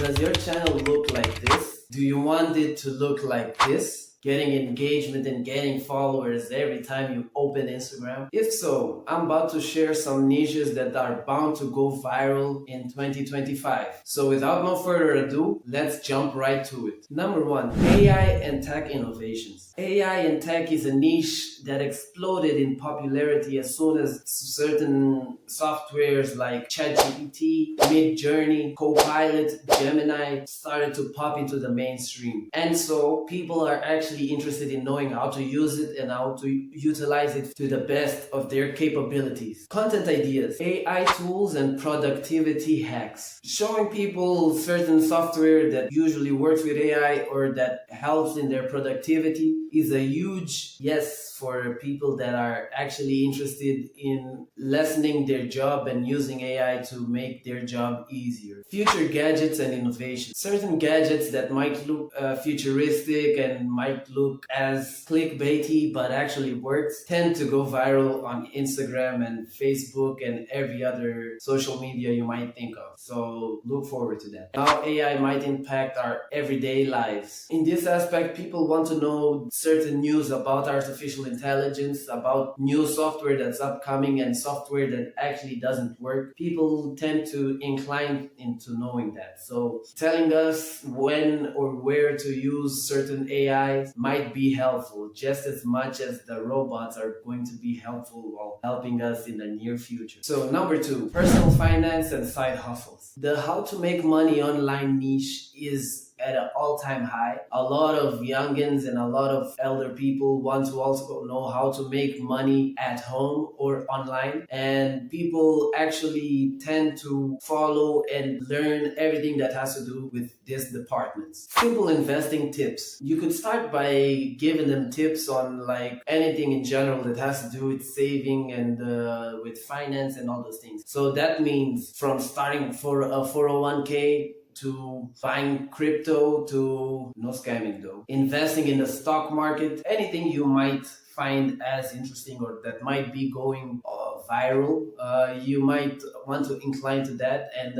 Does your channel look like this? Do you want it to look like this? Getting engagement and getting followers every time you open Instagram? If so, I'm about to share some niches that are bound to go viral in 2025. So without no further ado, let's jump right to it. Number one, AI and tech innovations. AI and tech is a niche that exploded in popularity as soon as certain softwares like ChatGPT, Midjourney, Copilot, Gemini started to pop into the mainstream. And so people are actually interested in knowing how to use it and how to utilize it to the best of their capabilities. Content ideas, AI tools and productivity hacks. Showing people certain software that usually works with AI or that helps in their productivity is a huge yes for people that are actually interested in lessening their job and using AI to make their job easier. Future gadgets and innovation. Certain gadgets that might look futuristic and might look as clickbaity but actually works tend to go viral on Instagram and Facebook and every other social media you might think of. So look forward to that. How AI might impact our everyday lives. In this aspect, people want to know certain news about artificial intelligence, about new software that's upcoming and software that actually doesn't work. People tend to incline into knowing that. So telling us when or where to use certain AIs might be helpful just as much as the robots are going to be helpful while helping us in the near future. So number two, personal finance and side hustles. The how to make money online niche is at an all-time high. A lot of youngins and a lot of elder people want to also know how to make money at home or online, and people actually tend to follow and learn everything that has to do with these departments. Simple investing tips. You could start by giving them tips on like anything in general that has to do with saving and with finance and all those things. So that means from starting for a 401k to buying crypto to no scamming though, investing in the stock market, anything you might find as interesting or that might be going viral, you might want to incline to that, and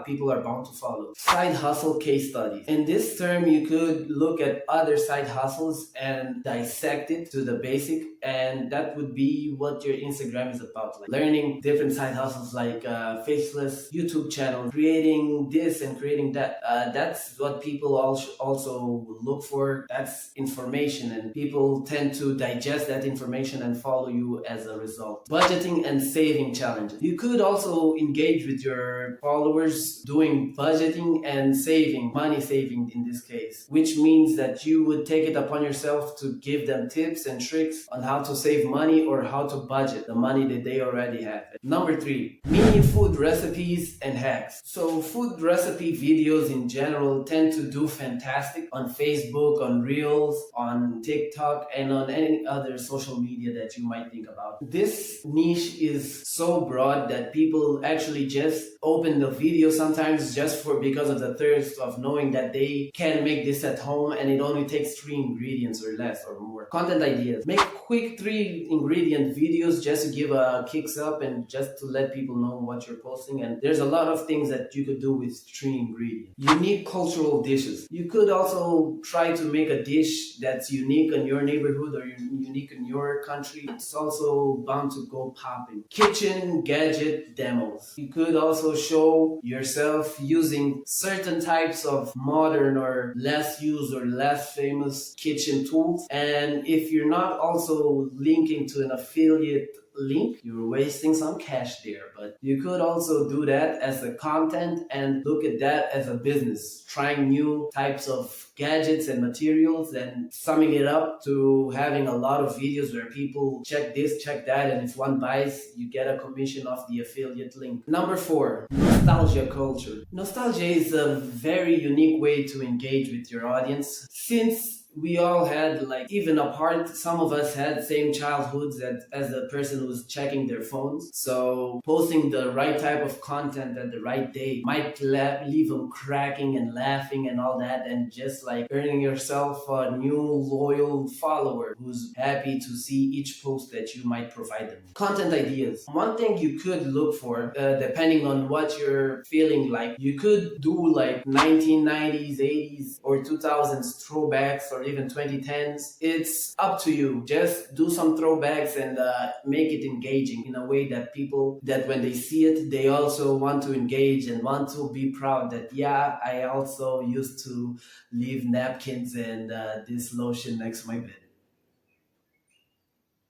people are bound to follow. Side hustle case studies. In this term, you could look at other side hustles and dissect it to the basic, and that would be what your Instagram is about, like learning different side hustles like faceless YouTube channel, creating this and creating that. That's what people also look for. That's information, and people tend to digest that information and follow you as a result. Budgeting and saving challenges. You could also engage with your followers doing budgeting and saving, money saving in this case, which means that you would take it upon yourself to give them tips and tricks on how to save money or how to budget the money that they already have. Number three, mini food recipes and hacks. So food recipe videos in general tend to do fantastic on Facebook, on Reels, on TikTok, and on any other social media that you might think about. This niche is so broad that people actually just open the video sometimes just because of the thirst of knowing that they can make this at home and it only takes 3 ingredients or less or more. Content ideas. Make quick 3 ingredient videos just to give a kicks up and just to let people know what you're posting. And there's a lot of things that you could do with 3 ingredients. Unique cultural dishes. You could also try to make a dish that's unique in your neighborhood or unique in your country. It's also bound to go popping. Kitchen gadget demos. You could also show yourself using certain types of modern or less used or less famous kitchen tools. And if you're not also linking to an affiliate link, you're wasting some cash there. But you could also do that as a content and look at that as a business, trying new types of gadgets and materials and summing it up to having a lot of videos where people check this, check that, and if one buys, you get a commission off the affiliate link. Number 4, nostalgia culture. Nostalgia is a very unique way to engage with your audience, since we all had, like, even apart, some of us had same childhoods as the person who's checking their phones. So posting the right type of content at the right day might leave them cracking and laughing and all that, and just like earning yourself a new loyal follower who's happy to see each post that you might provide them. Content ideas. One thing you could look for, depending on what you're feeling like, you could do like 1990s, 80s, or 2000s throwbacks, or even 2010s. It's up to you. Just do some throwbacks and make it engaging in a way that people, that when they see it, they also want to engage and want to be proud that, yeah, I also used to leave napkins and this lotion next to my bed.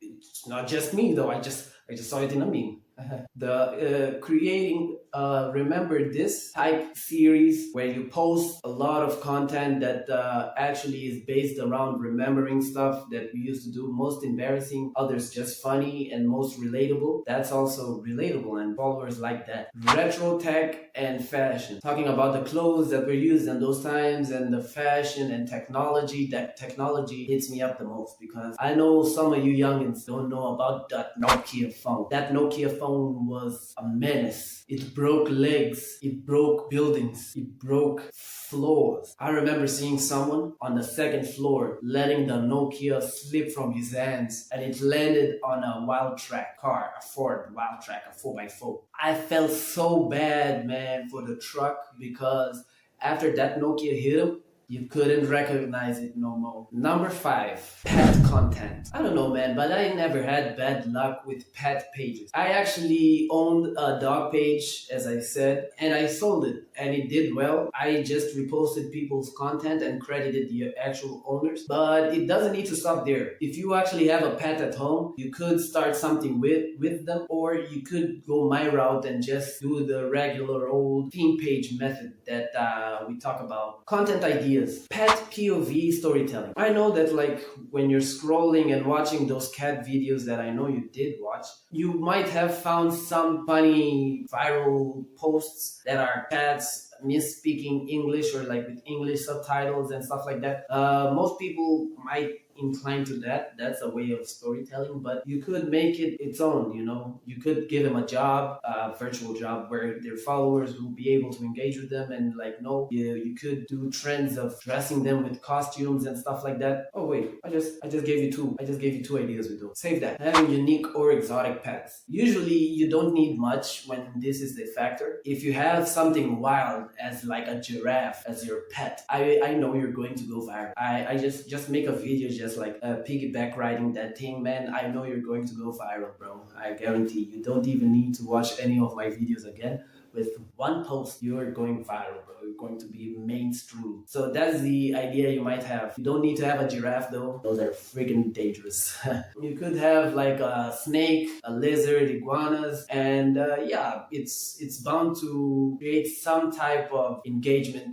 It's not just me though. I just saw it in a meme. The creating remember this type series where you post a lot of content that actually is based around remembering stuff that we used to do, most embarrassing, others just funny, and most relatable. That's also relatable, and followers like that. Retro tech and fashion, talking about the clothes that were used in those times, and the fashion and technology. That technology hits me up the most because I know some of you youngins don't know about that Nokia phone. That Nokia phone was a menace. It broke legs, it broke buildings, it broke floors. I remember seeing someone on the second floor letting the Nokia slip from his hands, and it landed on a Wildtrak car, a Ford Wildtrak, a 4x4. I felt so bad, man, for the truck, because after that Nokia hit him, you couldn't recognize it no more. Number 5, pet content. I don't know, man, but I never had bad luck with pet pages. I actually owned a dog page, as I said, and I sold it, and it did well. I just reposted people's content and credited the actual owners, but it doesn't need to stop there. If you actually have a pet at home, you could start something with them, or you could go my route and just do the regular old theme page method that we talk about. Content ideas. Pet POV storytelling. I know that, like, when you're scrolling and watching those cat videos that I know you did watch, you might have found some funny viral posts that are cats misspeaking English, or like with English subtitles and stuff like that. Most people might incline to that. That's a way of storytelling, but you could make it its own, you know. You could give them a job, a virtual job, where their followers will be able to engage with them, and like, no, you could do trends of dressing them with costumes and stuff like that. Oh wait, I just gave you two ideas with those. Save that. Having unique or exotic pets. Usually you don't need much when this is the factor. If you have something wild as like a giraffe as your pet, I know you're going to go viral. I just make a video just like piggyback riding that thing, man. I know you're going to go viral, bro. I guarantee. You don't even need to watch any of my videos again. With one post, you're going viral, bro. You're going to be mainstream. So that's the idea you might have. You don't need to have a giraffe though. Those are freaking dangerous. You could have like a snake, a lizard, iguanas, and yeah, it's bound to create some type of engagement